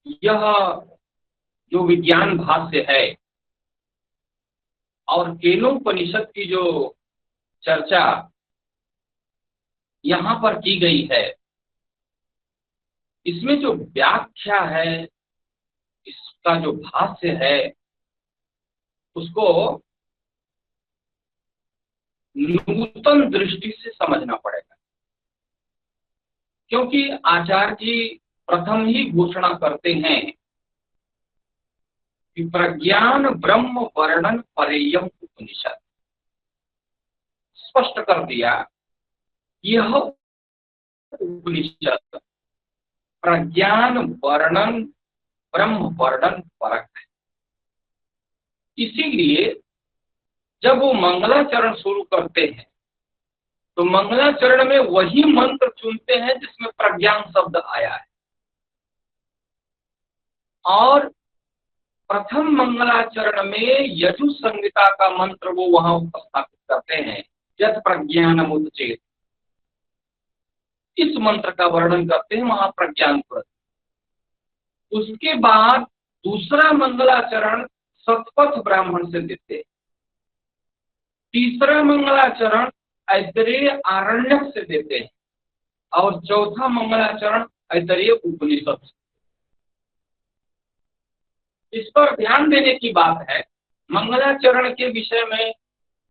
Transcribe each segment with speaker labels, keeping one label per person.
Speaker 1: यह जो विज्ञान भाष्य है और केनोपनिषद की जो चर्चा यहाँ पर की गई है, इसमें जो व्याख्या है, इसका जो भाष्य है, उसको नूतन दृष्टि से समझना पड़ेगा। क्योंकि आचार्य जी प्रथम ही घोषणा करते हैं कि प्रज्ञान ब्रह्म वर्णन परेयम उपनिषद, स्पष्ट कर दिया यह उपनिषद प्रज्ञान वर्णन ब्रह्म वर्णन परक है। इसीलिए जब वो मंगलाचरण शुरू करते हैं तो मंगलाचरण में वही मंत्र चुनते हैं जिसमें प्रज्ञान शब्द आया है, और प्रथम मंगलाचरण में यजु संहिता का मंत्र वो वहां उपस्थापित करते हैं, यत् प्रज्ञानमुच्चेत। इस मंत्र का वर्णन करते हैं वहां प्रज्ञान पर। उसके बाद दूसरा मंगलाचरण सतपथ ब्राह्मण से देते हैं, तीसरा मंगलाचरण ऐतरेय आरण्यक से देते हैं, और चौथा मंगलाचरण ऐतरेय उपनिषद से। इस पर ध्यान देने की बात है, मंगलाचरण के विषय में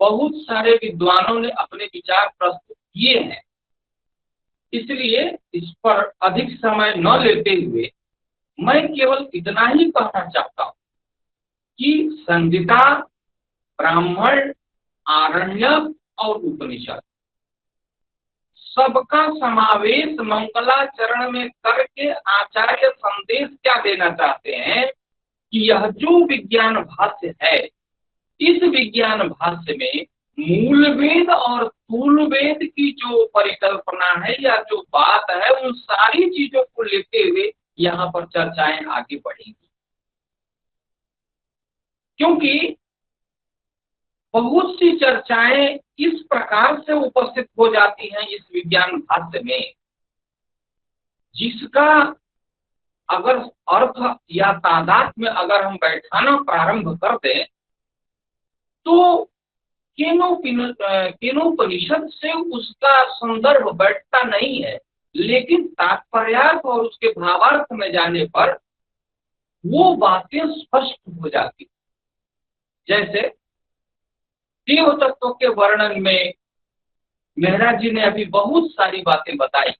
Speaker 1: बहुत सारे विद्वानों ने अपने विचार प्रस्तुत किए हैं, इसलिए इस पर अधिक समय न लेते हुए मैं केवल इतना ही कहना चाहता हूं कि संहिता, ब्राह्मण, आरण्यक और उपनिषद सबका समावेश मंगलाचरण में करके आचार्य संदेश क्या देना चाहते हैं कि यह जो विज्ञान भाष्य है, इस विज्ञान भाष्य में मूल वेद और स्थूल वेद की जो परिकल्पना है या जो बात है, उन सारी चीजों को लेते हुए यहाँ पर चर्चाएं आगे बढ़ेंगी। क्योंकि बहुत सी चर्चाएं इस प्रकार से उपस्थित हो जाती हैं इस विज्ञान भाष्य में, जिसका अगर अर्थ या तादाद में अगर हम बैठाना प्रारंभ कर दें तो केनोपनिषद से उसका संदर्भ बैठता नहीं है, लेकिन तात्पर्यार्थ और उसके भावार्थ में जाने पर वो बातें स्पष्ट हो जाती। जैसे देव तत्व के वर्णन में मेहरा जी ने अभी बहुत सारी बातें बताई,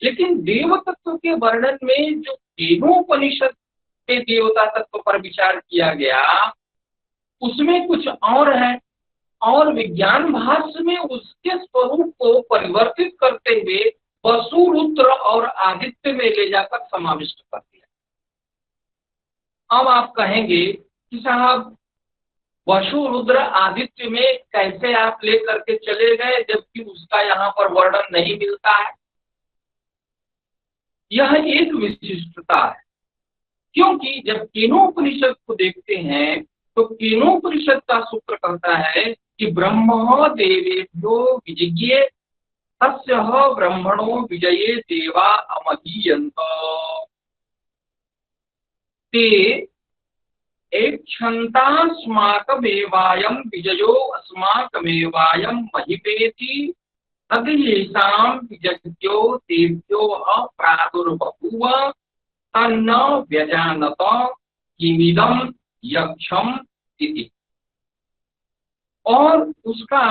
Speaker 1: लेकिन देव तत्व के वर्णन में जो केनोपनिषद के देवता तत्व पर विचार किया गया, उसमें कुछ और है, और विज्ञान भाष्य में उसके स्वरूप को परिवर्तित करते हुए वसु, रुद्र और आदित्य में ले जाकर समाविष्ट कर दिया। अब आप कहेंगे कि साहब वसु, रुद्र, आदित्य में कैसे आप लेकर के चले गए जबकि उसका यहाँ पर वर्णन नहीं मिलता है? यह एक विशिष्टता है, क्योंकि जब केनोपनिषद को देखते हैं तो केनोपनिषद का सूत्र कहता है कि ब्रह्म देवेभ्यो विजिज्ञे तस्य ब्रह्मणो विजये देवा अमदीयन्त ते क्षन्तास्माकमेवायं विजयो अस्माकमेवायं महिपेति तद्येषां विजज्ञो देव्यो प्रादुर्बभूव तन्न व्यजानत किमिदं यक्षम इति। और उसका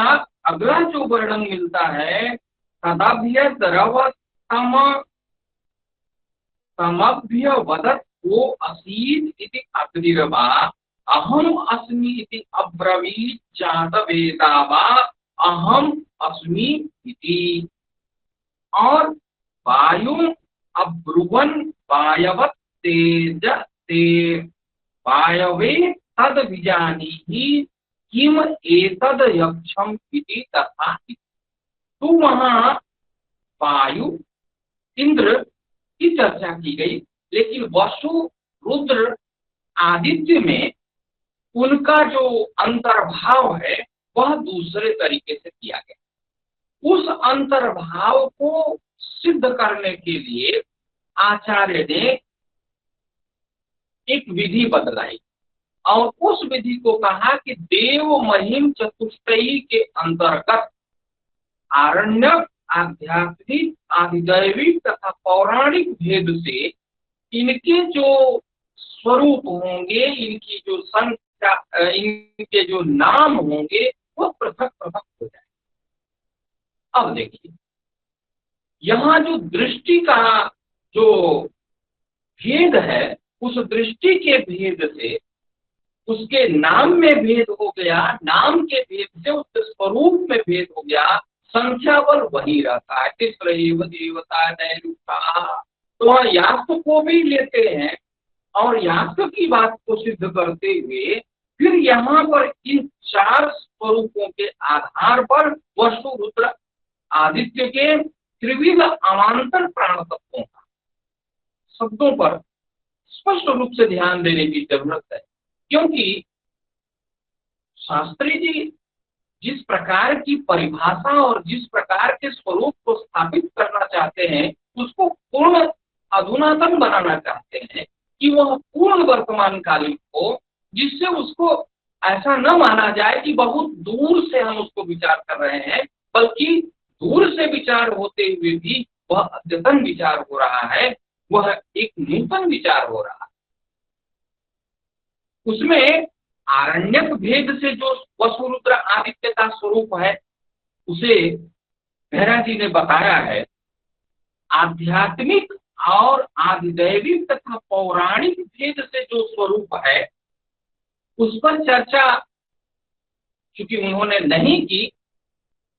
Speaker 1: अगला जो वर्णन मिलता है, तदभ्य द्रवतम समभ्य वदत् वो असीत् इति अग्निर्वा अहम अस्मि इति अब्रवीत् जातवेदा वा अहम अस्मि इति। और वायु अब्रुवन् वायवत् तेज ते वायवे तद विजानीहि किम एतद यक्षम इति तथा। तो वहां वायु, इंद्र की चर्चा की गई, लेकिन वसु, रुद्र, आदित्य में उनका जो अंतर्भाव है वह दूसरे तरीके से किया गया। उस अंतर्भाव को सिद्ध करने के लिए आचार्य ने एक विधि बदलाई और उस विधि को कहा कि देव महिम चतुष्टयी के अंतर्गत आरण्यक, आध्यात्मिक, आधिदैविक तथा पौराणिक भेद से इनके जो स्वरूप होंगे, इनकी जो संख्या, इनके जो नाम होंगे वो पृथक पृथक हो जाए। अब देखिए, यहाँ जो दृष्टि का जो भेद है, उस दृष्टि के भेद से उसके नाम में भेद हो गया, नाम के भेद से उसके स्वरूप में भेद हो गया, संख्या बल वही रहता है। तिस्रैव देवता नैरूपा, तो वह यास्क को भी लेते हैं और यास्क की बात को सिद्ध करते हुए फिर यहाँ पर इन चार स्वरूपों के आधार पर वसु, रुद्र, आदित्य के त्रिविध अवान्तर प्राण तत्वों का शब्दों पर स्पष्ट रूप से ध्यान देने की जरूरत है, क्योंकि शास्त्री जी जिस प्रकार की परिभाषा और जिस प्रकार के स्वरूप को स्थापित करना चाहते हैं, उसको पूर्ण अधुनातन बनाना चाहते हैं कि वह पूर्ण वर्तमान कालिक हो, जिससे उसको ऐसा न माना जाए कि बहुत दूर से हम उसको विचार कर रहे हैं, बल्कि दूर से विचार होते हुए भी वह अद्यतन विचार हो रहा है, वह एक नूतन विचार हो रहा है। उसमें आरण्यक भेद से जो वसु, रुद्र, आदित्य का स्वरूप है उसे मेहरा जी ने बताया है। आध्यात्मिक और आधिदैविक तथा पौराणिक भेद से जो स्वरूप है उस पर चर्चा चूंकि उन्होंने नहीं की,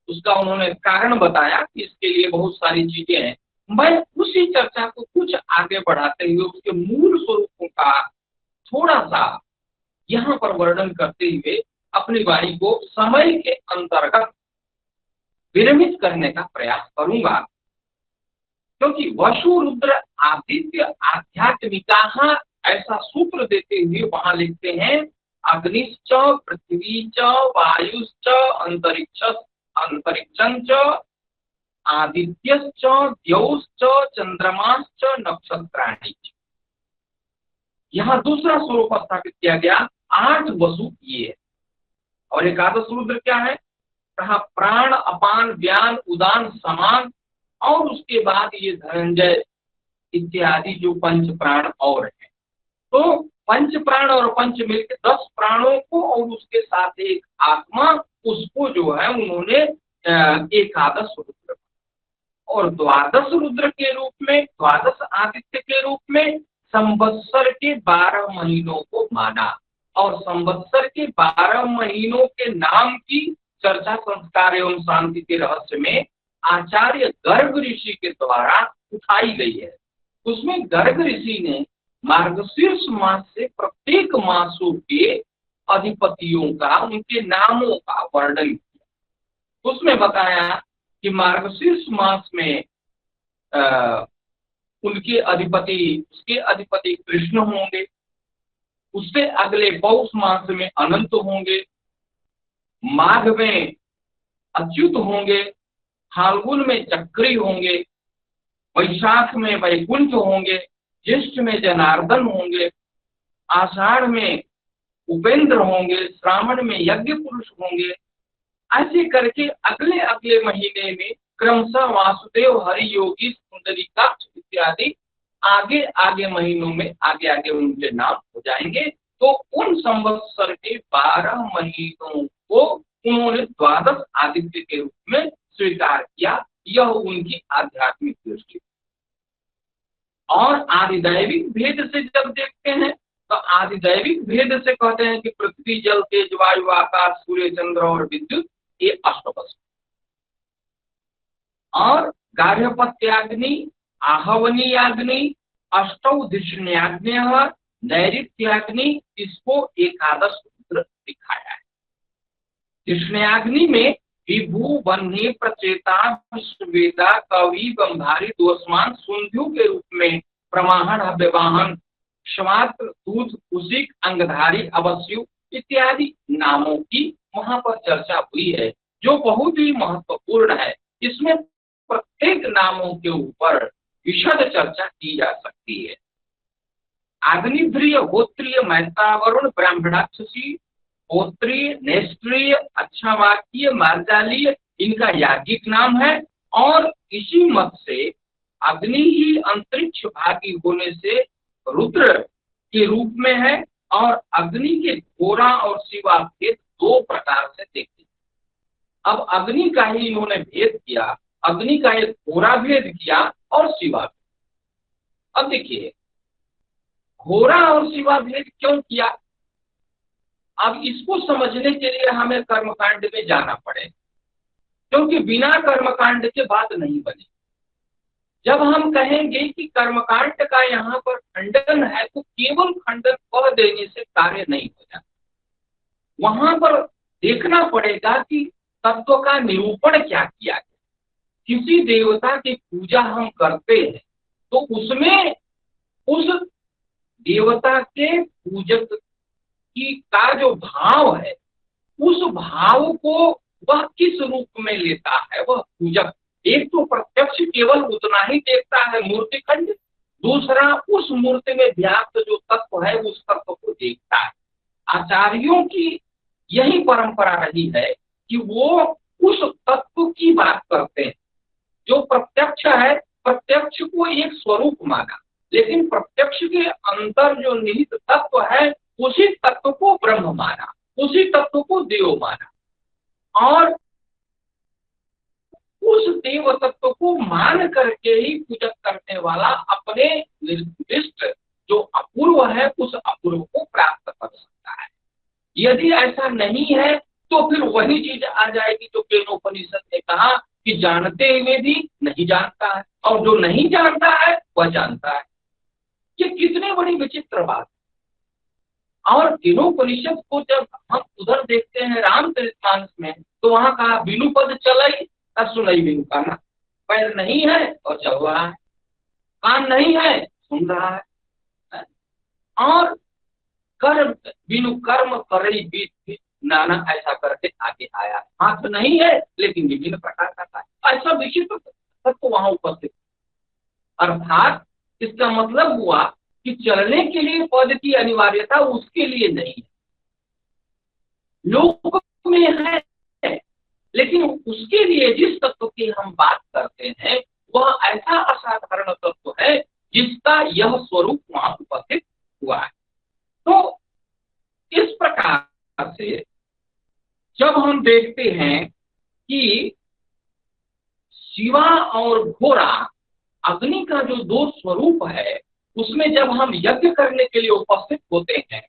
Speaker 1: उसका उन्होंने कारण बताया कि इसके लिए बहुत सारी चीजें हैं। मैं उसी चर्चा को कुछ आगे बढ़ाते हुए उसके मूल स्वरूपों का थोड़ा सा यहाँ पर वर्णन करते हुए अपनी वाणी को समय के अंतर्गत विरमित करने का प्रयास करूंगा, क्योंकि वसु, रुद्र, आदित्य, आध्यात्मिका ऐसा सूत्र देते हुए वहां लिखते हैं अग्निश्च, पृथ्वी च, वायुश्च, अंतरिक्षंच, आदित्यश्च, द्यौश्च, चंद्रमाश्च, नक्षत्राणि। यहाँ दूसरा स्वरूप स्थापित किया गया, 8 वसु ये है और एकादश रुद्र क्या है, कहा प्राण, अपान, व्यान, उदान, समान और उसके बाद ये धनंजय इत्यादि जो पंच प्राण और है। तो पंच प्राण और पंच मिलकर 10 प्राणों को और उसके साथ एक आत्मा, उसको जो है उन्होंने एकादश रुद्र और द्वादश रुद्र के रूप में, द्वादश आदित्य के रूप में संवत्सर के 12 महीनों को माना और संवत्सर के 12 महीनों के नाम की चर्चा संस्कार एवं शांति के रहस्य में आचार्य गर्ग ऋषि के द्वारा उठाई गई है। उसमें गर्ग ऋषि ने मार्गशीर्ष मास से प्रत्येक मासों के अधिपतियों का, उनके नामों का वर्णन किया। उसमें बताया कि मार्गशीर्ष मास में उनके अधिपति, उसके अधिपति कृष्ण होंगे, उससे अगले पौष मास में अनंत होंगे, माघ में अच्युत होंगे, फाल्गुन में चक्री होंगे, वैशाख में वैकुंठ होंगे, ज्येष्ठ में जनार्दन होंगे, आषाढ़ में उपेंद्र होंगे, श्रावण में यज्ञ पुरुष होंगे। ऐसे करके अगले अगले महीने में क्रमशः वासुदेव, हरि, योगी, सुंदरीकाक्ष इत्यादि आगे आगे महीनों में आगे आगे उनके नाम हो जाएंगे। तो उन संवत्सर के 12 महीनों को उन्होंने द्वादश आदित्य के रूप में स्वीकार किया। यह उनकी आध्यात्मिक दृष्टि। और आदिदैविक भेद से जब देखते हैं तो आदिदैविक भेद से कहते हैं कि पृथ्वी, जल, तेज, वायु, आकाश, सूर्य, चंद्र और विद्युत, ये अष्टवसु। और गार्हपत्याग्नि, आहवनीयाग्नि, अष्टौधिष्ण्याग्नि, नैऋत्याग्नि, इसको एकादश रुद्र दिखाया है। धिष्ण्याग्नि में विभु, वन्य, प्रचेता, विश्ववेदा, कवि, गंधारी, दोषमान, सुंध्यु के रूप में प्रमाहन, हव्यवाहन, क्षमात्र, दूत, कुशिक, अंगधारी, अवस्यु इत्यादि नामों की वहां पर चर्चा हुई है, जो बहुत ही महत्वपूर्ण है। इसमें प्रत्येक नामों के ऊपर विशद चर्चा की जा सकती है। अग्निप्रिय, होत्रिय, मैत्रा, वरुण, ब्राह्मणाक्षसी, होत्रीय, नेस्त्रीय, अच्छावाकीय, मार्जालीय, इनका याज्ञिक नाम है। और इसी मत से अग्नि ही अंतरिक्ष भागी होने से रुद्र के रूप में है। और अग्नि के घोरा और शिवा भेद दो प्रकार से देखते हैं। अब अग्नि का ही इन्होंने भेद किया, अग्नि का एक घोरा भेद किया और शिवा भेद। अब देखिए, घोरा और शिवा भेद क्यों किया? अब इसको समझने के लिए हमें कर्मकांड में जाना पड़े, क्योंकि बिना कर्मकांड के बात नहीं बने। जब हम कहेंगे कि कर्मकांड का यहाँ पर खंडन है, तो केवल खंडन कह देने से कार्य नहीं हो जाता। वहां पर देखना पड़ेगा कि तत्व का निरूपण क्या किया गया। किसी देवता की पूजा हम करते हैं तो उसमें उस देवता के पूजक की का जो भाव है, उस भाव को वह किस रूप में लेता है वह पूजक। एक तो प्रत्यक्ष केवल उतना ही देखता है मूर्ति खंड, दूसरा उस मूर्ति में व्याप्त जो तत्व है उस तत्व को देखता है। आचार्यों की यही परंपरा रही है कि वो उस तत्व की बात करते हैं। जो प्रत्यक्ष है, प्रत्यक्ष को एक स्वरूप माना, लेकिन प्रत्यक्ष के अंदर जो निहित तत्व है उसी तत्व को ब्रह्म माना, उसी तत्व को देव माना। और उस देव तत्व को मान करके ही पूजक करने वाला अपने निर्दिष्ट जो अपूर्व है उस अपूर्व को प्राप्त कर सकता है। यदि ऐसा नहीं है तो फिर वही चीज आ जाएगी जो केनोपनिषद ने कहा कि जानते हुए भी नहीं जानता है, और जो नहीं जानता है वह जानता है। ये कितनी बड़ी विचित्र बात। और केनोपनिषद को जब हम उधर देखते हैं रामचरितमानस में, तो वहां कहा बिनु पद चलई सुनई बिनु काना। पैर नहीं है और चल रहा है, कान नहीं है सुन रहा है, और कर्म बिनु कर्म करई बीत नाना, ऐसा करके आगे आया। हाथ नहीं है लेकिन विभिन्न प्रकार का था, ऐसा विचित्र तत्व वहां उपस्थित। अर्थात इसका मतलब हुआ कि चलने के लिए पद की अनिवार्यता उसके लिए नहीं है, लोक में है, लेकिन उसके लिए जिस तत्व की हम बात करते हैं वह ऐसा असाधारण तत्व है जिसका यह स्वरूप वहां उपस्थित हुआ है। तो इस प्रकार से जब हम देखते हैं कि शिवा और घोरा अग्नि का जो दो स्वरूप है, उसमें जब हम यज्ञ करने के लिए उपस्थित होते हैं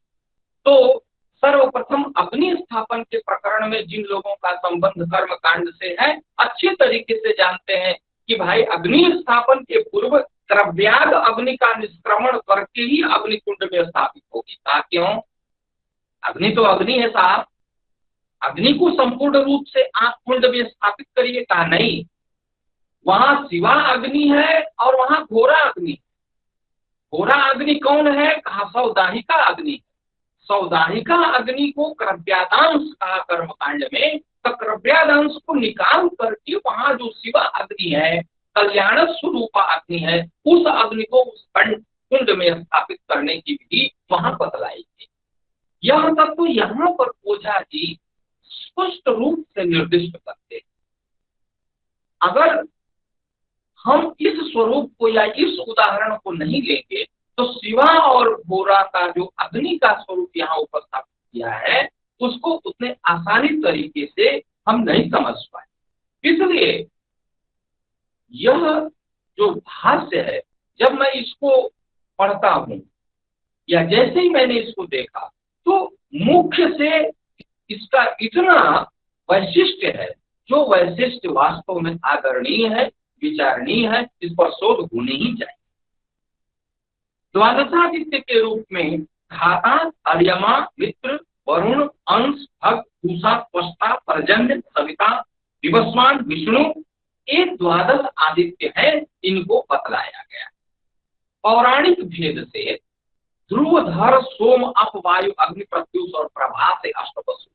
Speaker 1: तो सर्वप्रथम अग्नि स्थापन के प्रकरण में जिन लोगों का संबंध कर्म कांड से है अच्छे तरीके से जानते हैं कि भाई अग्नि स्थापन के पूर्व द्रव्याग अग्नि का निष्क्रमण करके ही अग्नि कुंड में स्थापित होगी। कहा क्यों? अग्नि तो अग्नि है साहब, अग्नि को संपूर्ण रूप से आप कुंड में स्थापित करिए। कहा नहीं, वहां शिवा अग्नि है और वहां घोरा अग्नि। घोरा अग्नि कौन है? कहा सौदाहिका अग्नि। सौदाहिका अग्नि को क्रव्यादांश कहा कर्मकांड में, तो क्रव्यादांश को निकाल करके वहां जो शिवा अग्नि है, कल्याण स्वरूपा अग्नि है, उस अग्नि को उस कुंड में स्थापित करने की विधि वहां बतलाई गई। यह तत्व तो यहाँ पर ओझा जी स्पष्ट रूप से निर्दिष्ट करते हैं। अगर हम इस स्वरूप को या इस उदाहरण को नहीं लेंगे तो शिवा और घोरा का जो अग्नि का स्वरूप यहाँ उपस्थापित किया है उसको उतने आसानी तरीके से हम नहीं समझ पाए। इसलिए यह जो भाष्य है, जब मैं इसको पढ़ता हूं या जैसे ही मैंने इसको देखा तो मुख्य से इसका इतना वैशिष्ट्य है जो वैशिष्ट्य वास्तव में आदरणीय है, विचारणीय है, इस पर शोध होनी ही चाहिए। द्वादशादित्य के रूप में धाता, अर्यमा, मित्र, वरुण, अंश, भग, पूषा, त्वष्टा, पर्जन्य, सविता, विवस्वान, विष्णु, ये द्वादश आदित्य है, इनको बतलाया गया। पौराणिक भेद से ध्रुवधर, सोम, अप, वायु, अग्नि, प्रत्युष और प्रभा से अष्टवसु।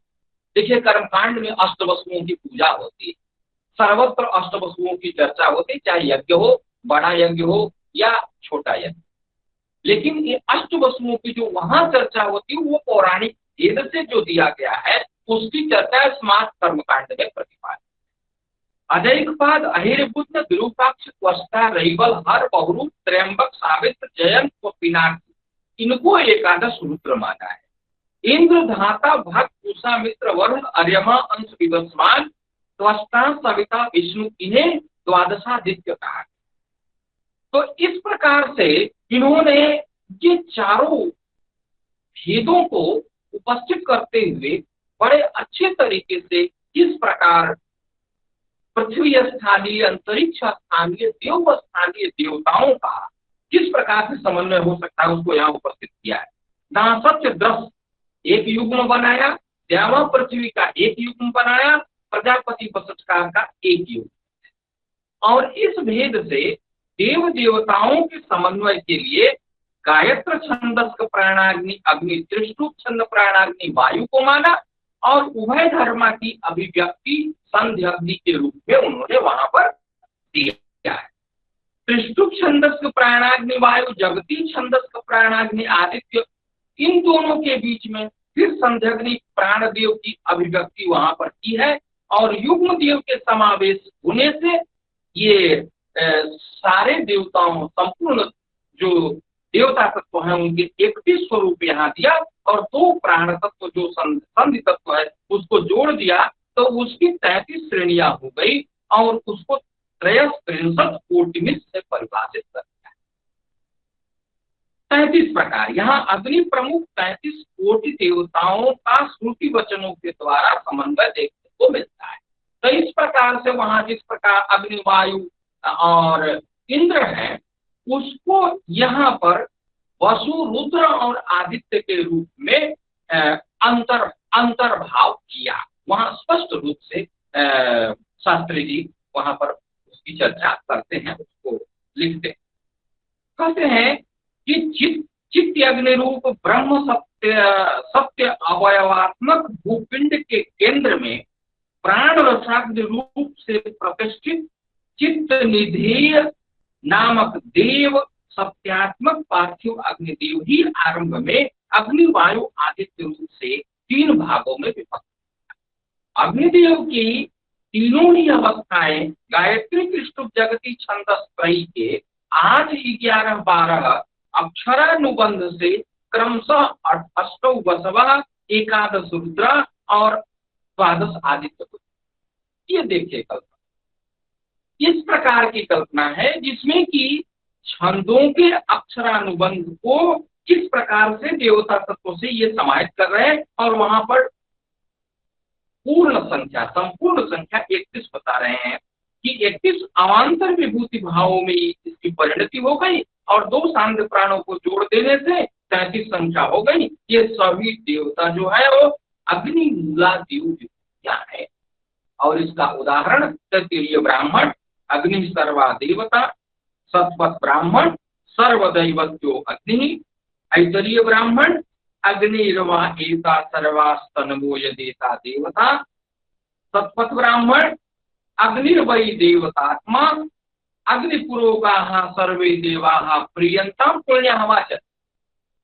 Speaker 1: देखिए कर्मकांड में अष्टवसुओं की पूजा होती है, सर्वत्र अष्टवसुओं की चर्चा होती है, चाहे यज्ञ हो बड़ा यज्ञ हो या छोटा यज्ञ। लेकिन ये अष्ट वसुओं की जो वहां चर्चा होती है वो पौराणिक वेद से जो दिया गया है उसकी चर्चा स्मार्ट कर्मकांड में प्रतिपादित। अजैकपाद अहिर्बुद्ध विरूपाक्ष त्वष्टा रैवल हर बहुरूप त्रयंबक सावित्र जयंत व पिनाकी इनको एकादश रुद्र माना है। इंद्र धाता भक्त उषा मित्र वरुण अर्यमा अंश विवस्वान त्वष्टा सविता विष्णु इन्हें द्वादशादित्य कहा। तो इस प्रकार से इन्होंने ये चारों भेदों को उपस्थित करते हुए बड़े अच्छे तरीके से किस प्रकार पृथ्वी स्थानीय अंतरिक्ष स्थानीय देव स्थानीय देवताओं का किस प्रकार से समन्वय हो सकता है उसको यहाँ उपस्थित किया है। जहाँ सत्य दस एक युग्म बनाया, द्यावा पृथ्वी का एक युग्म बनाया, प्रजापति वसुचकार का एक युग्म, और इस भेद से देव देवताओं के समन्वय के लिए गायत्र छंदस्क प्राणाग्नि अग्नि त्रिष्टुप छंद प्राणाग्नि वायु को माना और उभय धर्मा की अभिव्यक्ति संध्या अग्नि के रूप में उन्होंने वहां पर दिया है। त्रिष्टुप छंदस्क प्राणाग्नि वायु, जगती छंदस्क प्राणाग्नि आदित्य, इन दोनों के बीच में फिर संध्याग्नि प्राणदेव की अभिव्यक्ति वहां पर की है और युग्म देव के समावेश होने से ये सारे देवताओं संपूर्ण जो देवता तत्व है उनके एक भी स्वरूप यहाँ दिया और दो प्राण तत्व जो संधि तत्व है उसको जोड़ दिया तो उसकी 33 श्रेणियां हो गई और उसको 63 कोटिमित से परिभाषित कर दिया। 33 प्रकार यहाँ अग्नि प्रमुख 33 कोटि देवताओं का श्रुति वचनों के द्वारा समन्वय देखने को मिलता है। तो इस प्रकार से वहां जिस प्रकार अग्नि वायु और इंद्र है उसको यहाँ पर वसु रुद्र और आदित्य के रूप में अंतर्भाव किया। वहां स्पष्ट रूप से शास्त्री जी वहां पर उसकी चर्चा करते हैं, उसको लिखते हैं। कहते हैं कि चित्त अग्नि रूप ब्रह्म सत्य अवयवात्मक भूपिंड के केंद्र में प्राण रसाग्नि रूप से प्रतिष्ठित चित्त निधेय नामक देव सत्यात्मक पार्थिव अग्निदेव ही आरंभ में अग्नि वायु आदित्य रूप से 3 भागों में विभक्त। अग्निदेव की तीनों ही अवस्थाएं गायत्री त्रिष्टुप जगती छंदस त्रयी के आज 11-12 अक्षरानुबंध से क्रमशः 8 वसवा, एकादश रुद्रा और 12 आदित्य। ये देखिए कल्पना, इस प्रकार की कल्पना है जिसमें कि छंदों के अक्षरानुबंध को किस प्रकार से देवता तत्वों से ये समाहित कर रहे हैं और वहां पर पूर्ण संख्या संपूर्ण संख्या 31 बता रहे हैं कि 31 अवान्तर विभूति भावों में इसकी परिणति हो गई और 2 सांध्य प्राणों को जोड़ देने से 33 संख्या हो गई। ये सभी देवता जो है वो अग्नि मूला देव विभूतियां है और इसका उदाहरण तृतीय ब्राह्मण अग्नि सर्वा देवता, सत्पथ ब्राह्मण सर्वदैवत्यो अग्नि, ऐतरीय ब्राह्मण अग्निर्वा एता सर्वास्तनवो यदेता देवता, सत्पथ ब्राह्मण अग्निर्वै देवतात्मा, अग्निपुरोगाः सर्वे देवाः प्रियंताम पुण्यवाचन।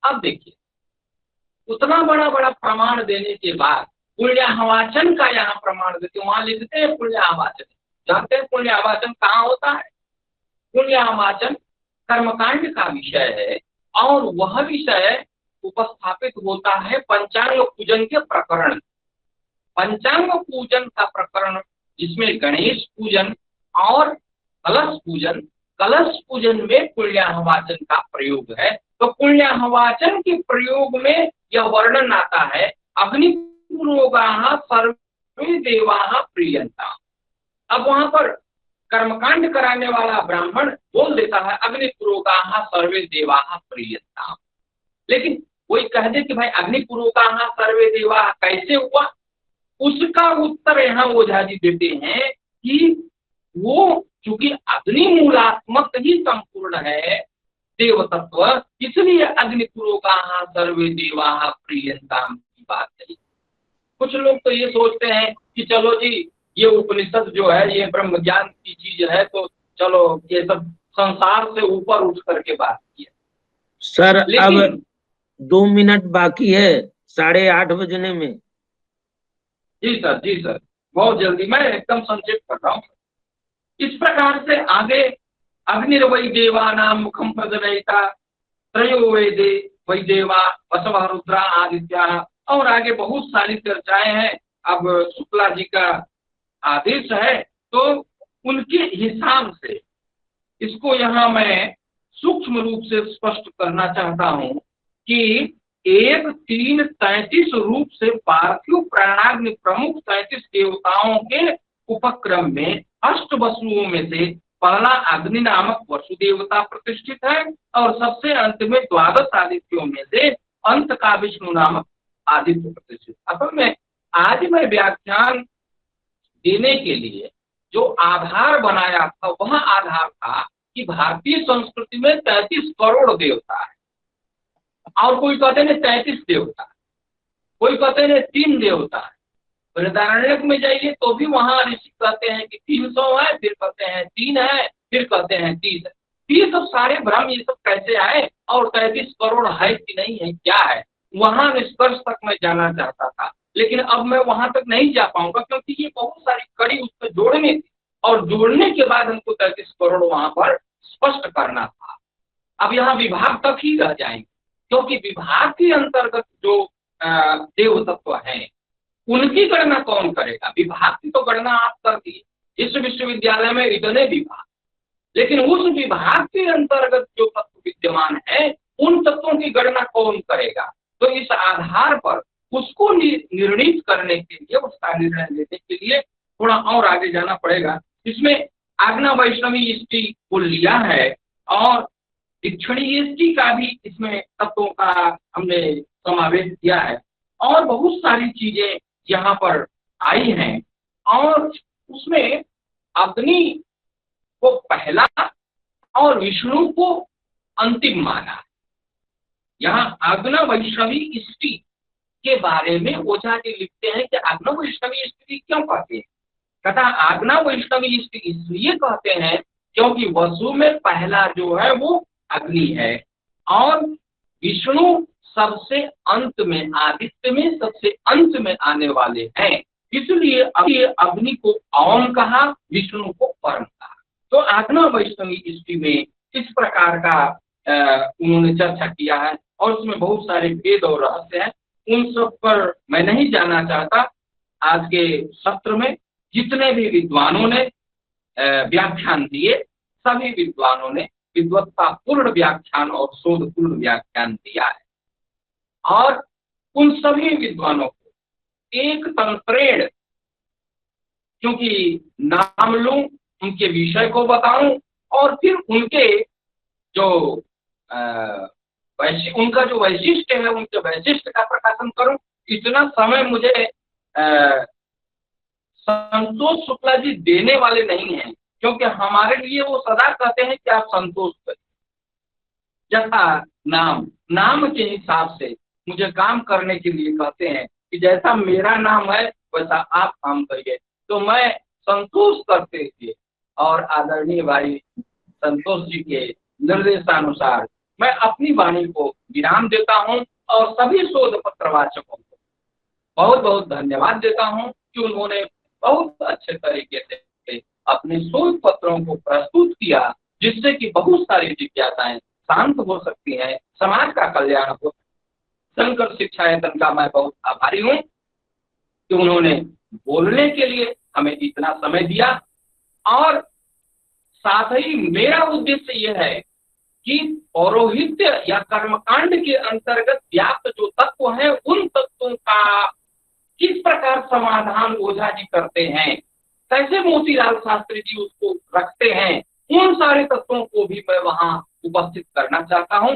Speaker 1: अब देखिए उतना बड़ा बड़ा प्रमाण देने के बाद पुण्यवाचन का यहाँ प्रमाण देते, वहां लिखते हैं पुण्यवाचन। जानते हैं पुण्यवाचन कहाँ होता है? पुण्यवाचन कर्मकांड का विषय है और वह विषय उपस्थापित होता है पंचांग पूजन के प्रकरण। पंचांग पूजन का प्रकरण जिसमें गणेश पूजन और कलश पूजन, कलश पूजन में पुण्याहवाचन का प्रयोग है। तो पुण्याहवाचन के प्रयोग में यह वर्णन आता है अग्निपुरोगाः सर्वे देवाः प्रियंता। अब वहां पर कर्मकांड कराने वाला ब्राह्मण बोल देता है अग्निपुरोगाः सर्वे देवाः प्रियंता, लेकिन कोई कह दे कि भाई अग्निपुरोगाः सर्वे देवाः कैसे हुआ, उसका उत्तर यहाँ ओझा जी देते हैं कि वो चूंकि अग्नि मूलात्मक ही संपूर्ण है देव तत्व, इसलिए अग्निपुरोगाः सर्वे देवाः प्रियंताम की बात कही। कुछ लोग तो ये सोचते हैं कि चलो जी ये उपनिषद जो है ये ब्रह्म ज्ञान की चीज है तो चलो ये सब संसार से ऊपर उठ करके बात की है।
Speaker 2: सर अब
Speaker 1: लेकिन
Speaker 2: 2 मिनट बाकी है 8:30 बजने में।
Speaker 1: जी सर, जी सर, बहुत जल्दी, मैं एकदम संक्षेप कर रहा हूँ। इस प्रकार से आगे अग्निर्वै देवानां मुखम प्रजनयिता त्रयो वेदे वै देवा वसवः रुद्रा आदित्या, और आगे बहुत सारी चर्चाएं हैं। अब शुक्ला जी का आदेश है तो उनके हिसाब से इसको यहाँ मैं सूक्ष्म रूप से स्पष्ट करना चाहता हूँ कि 1, 3, 33 रूप से पार्थिव प्राणाग्नि प्रमुख 33 देवताओं के उपक्रम में अष्ट वसुओं में से पहला अग्नि नामक वसु देवता प्रतिष्ठित है, और सबसे अंत में 12 आदित्यों में से अंत का विष्णु नामक आदित्य प्रतिष्ठित। असल में आज मैं व्याख्यान देने के लिए जो आधार बनाया था वह आधार था कि भारतीय संस्कृति में 33 करोड़ देवता है, और कोई कहते हैं 33 देवता, कोई कहते हैं 3 देवता है। बृहदारण्यक में जाइए तो भी वहां ऋषि कहते हैं कि 300 है, फिर कहते हैं 3 है, फिर कहते हैं 30 है। ये सब सारे भ्रम ये सब कैसे आए, और 33 करोड़ है कि नहीं है, क्या है, वहां निष्कर्ष तक मैं जाना चाहता था। लेकिन अब मैं वहां तक नहीं जा पाऊंगा क्योंकि ये बहुत सारी कड़ी उस पर जोड़ने थी, और जोड़ने के बाद हमको 33 करोड़ वहां पर स्पष्ट करना था। अब यहाँ विभाग तक ही रह जाएंगे, क्योंकि विभाग के अंतर्गत जो देव तत्व है उनकी गणना कौन करेगा। विभाग की तो गणना आप कर दी, इस विश्वविद्यालय में इतने विभाग, लेकिन उस विभाग के अंतर्गत जो तत्व विद्यमान है उन तत्वों की गणना कौन करेगा। तो इस आधार पर उसको निर्णित करने के लिए, उसका निर्णय लेने के लिए थोड़ा और आगे जाना पड़ेगा। इसमें आज्ञा वैष्णवी इष्टि को लिया है, और दीक्षणीय इष्टि का भी इसमें तत्वों का हमने समावेश किया है, और बहुत सारी चीजें यहाँ पर आई हैं। और उसमें अग्नि को पहला और विष्णु को अंतिम माना है। यहाँ आज्ञा वैष्णवी इष्टि के बारे में ओझा जी लिखते हैं कि आज्ञा वैष्णवी इष्टि क्यों कहते हैं। कहता आज्ञा वैष्णवी इष्टि इसलिए कहते हैं क्योंकि वसु में पहला जो है वो अग्नि है, और विष्णु सबसे अंत में, आदित्य में सबसे अंत में आने वाले हैं, इसलिए अग्नि को ओम कहा, विष्णु को परम कहा। तो आज्ञा वैष्णवी इष्टि में इस प्रकार का उन्होंने चर्चा किया है, और उसमें बहुत सारे भेद और रहस्य हैं, उन सब पर मैं नहीं जाना चाहता। आज के सत्र में जितने भी विद्वानों ने व्याख्यान दिए, सभी विद्वानों ने विद्वत्ता पूर्ण व्याख्यान और शोध पूर्ण व्याख्यान दिया है, और उन सभी विद्वानों को एक तंत्रेण, क्योंकि नाम लूं, उनके विषय को बताऊं, और फिर उनके जो उनका जो वैशिष्ट है उनके वैशिष्ट का प्रकाशन करूं, इतना समय मुझे संतोष शुक्ला जी देने वाले नहीं हैं, क्योंकि हमारे लिए वो सदा कहते हैं कि आप संतोष करें। जैसा नाम के हिसाब से मुझे काम करने के लिए कहते हैं कि जैसा मेरा नाम है वैसा आप काम करिए, तो मैं संतोष करते हुए और आदरणीय भाई संतोष जी के निर्देशानुसार मैं अपनी वाणी को विराम देता हूं, और सभी शोध पत्र वाचकों को बहुत बहुत धन्यवाद देता हूं कि उन्होंने बहुत अच्छे तरीके से अपने शोध पत्रों को प्रस्तुत किया, जिससे कि बहुत सारी जिज्ञासाएं शांत हो सकती हैं, समाज का कल्याण हो। शंकर शिक्षायतन का मैं बहुत आभारी हूं कि उन्होंने बोलने के लिए हमें इतना समय दिया, और साथ ही मेरा उद्देश्य यह है कि पौरोहित्य या कर्मकांड के अंतर्गत व्याप्त जो तत्व है उन तत्वों का किस प्रकार समाधान ओझा जी करते हैं, कैसे मोतीलाल शास्त्री जी उसको रखते हैं, उन सारे तत्वों को भी मैं वहां उपस्थित करना चाहता हूं।